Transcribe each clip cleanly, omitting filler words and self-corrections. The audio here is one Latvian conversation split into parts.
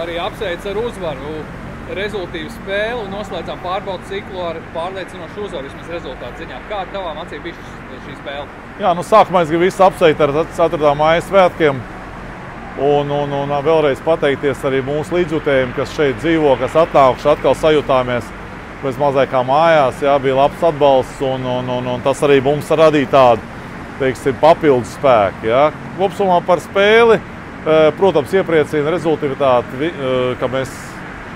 arī apsveic ar uzvaru. Rezultīvu spēli un noslēdzām pārbaudas ciklu ar pārliecinošu uzvaru vismaz rezultātu ziņā. Kā ar tavām acīm bija šī spēle? Jā, nu sākumā es gribu visus apsveikt ar 4. māja svētkiem un vēlreiz pateikties arī mūsu līdzjutējiem, kas šeit dzīvo, kas atnākuši, atkal sajutāmies pēc mazliet kā mājās. Jā, bija labs atbalsts un tas arī mums radīja tādu, teiksim, papildus spēku. Jā. Kopsumā par spēli, protams, iepriecina rezultāti, ka mēs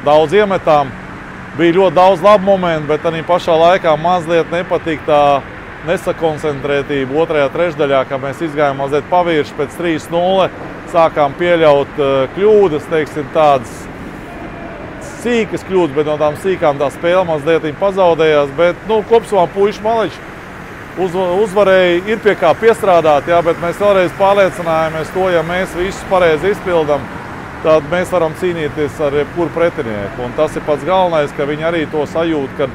daudz iemetām. Bija ļoti daudz labu momentu, bet arī pašā laikā mazliet nepatīk tā nesakoncentrētība otrajā trešdaļā, ka mēs izgājām mazliet pavirši pēc 3-0, sākām pieļaut kļūdas, teiksim, tādas sīkas kļūdas, bet no tām sīkām tā spēle mazliet pazaudējās, bet, nu, kopsumā puiši maliči uzvarēja, ir pie kā piestrādāt, jā, bet mēs vēlreiz pārliecinājāmies to, ja mēs visus pareizi izpildam, tad mēs varam cīnīties ar jebkuru pretinieku. Un tas ir pats galvenais, ka viņi arī to sajūt, ka,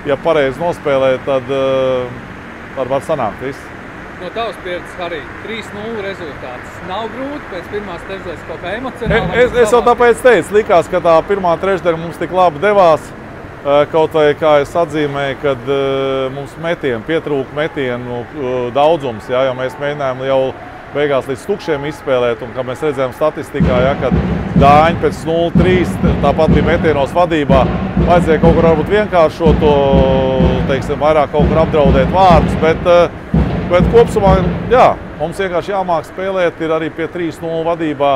ja pareizi nospēlē, tad var sanākt viss. No tavas pieredzes, Harī, 3-0 rezultāts. Nav grūti pēc pirmās trešdaļas kaut kā emocionāli? Es jau tāpēc teicu, likās, ka tā pirmā trešdaļa mums tik labi devās. Kaut vai, kā es atzīmēju, kad mums pietrūka metienu daudzums, jā, jo mēs mēģinājām jau beigās līdz tukšiem izspēlēt, un kā mēs redzējām statistikā, ja, kad Dāņi pēc 0-3 tāpat bija metienos vadībā, vajadzēja kaut kur varbūt vienkāršot to, teiksim, vairāk kaut kur apdraudēt vārdus, bet kopsumā, jā, mums vienkārši jāmāk spēlēt, ir arī pie 3-0 vadībā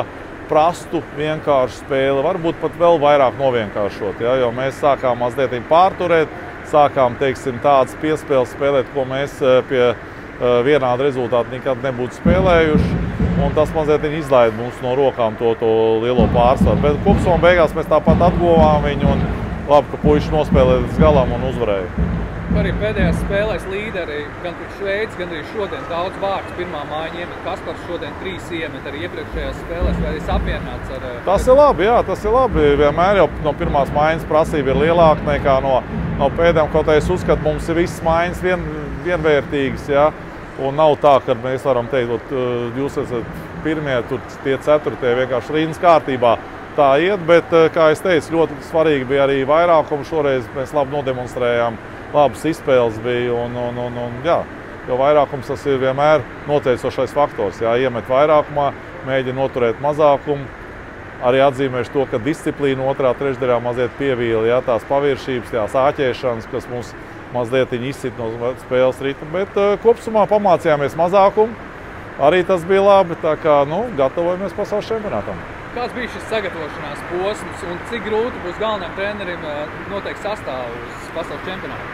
prastu vienkāršu spēli, varbūt pat vēl vairāk novienkāršot, ja, jo mēs sākām mazliet pārturēt, sākām, teiksim, tādas piespēles spēlēt, ko mēs pie vienādu rezultātu nekad nebūtu spēlējuši, un tas mazliet izlaida mums no rokām to lielo pārsvaru. Bet kopsumā beigās mēs tāpat atguvām viņu, un labi, ka puiši nospēlēja līdz galam un uzvarēja. Arī pēdējās spēlēs līderi, gan pret Šveici, gan arī šodien daudz vārds pirmā mājiņa iemet. Kaspars šodien 3 iemet arī iepriekšējās spēlēs, vai esi apmierināts ar... Tas ir labi, jā, tas ir labi. Vienmēr jau no pirmās mājiņas prasība ir lielāka nekā no pēdējām, kaut es uzskatu, mums ir visas mājiņas vienvērtīgas, jā. Un nav tā, ka mēs varam teikt, jūs esat pirmie, tur tie 4. vienkārši rindas kārtībā tā iet, bet, kā es teicu, ļoti svarīgi bija arī vairākums. Šoreiz mēs labi nodemonstrējām, labas izspēles bija, un jā, jo vairākums tas ir vienmēr noteicošais faktors. Jā, iemet vairākumā, mēģina noturēt mazākumu. Arī atzīmēšu to, ka disciplīna otrā trešdaļā mazliet pievīla, jā, tās paviršības, tās āķēšanas, kas mums mazliet izsit no spēles ritma, bet kopsumā pamācījāmies mazākumu. Arī tas bija labi, tā kā, nu, gatavojamies pasaules čempionātam. Kāds bija šis sagatavošanās posms un cik grūti būs galvenajam trenerim noteikt sastāvu uz pasaules čempionātu?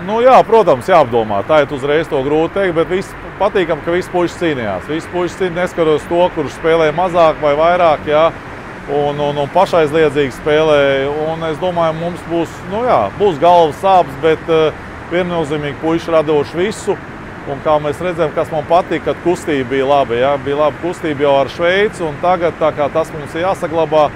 Nu jā, protams, jāapdomā. Tā ir uzreiz to grūti teikt, bet patīkam, ka visi puiši cīnījās. Visi puiši cīnījās, neskatoties to, kurš spēlē mazāk vai vairāk, jā, un pašaizliedzīgi spēlē. Un es domāju, mums būs, nu jā, būs galvas sāpes, bet viennozīmīgi puiši radoši visu. Un kā mēs redzam, kas man patīk, kad kustība bija laba. Ja? Bija laba kustība jau ar Šveici, un tagad tā kā tas mums ir jāsaglabā.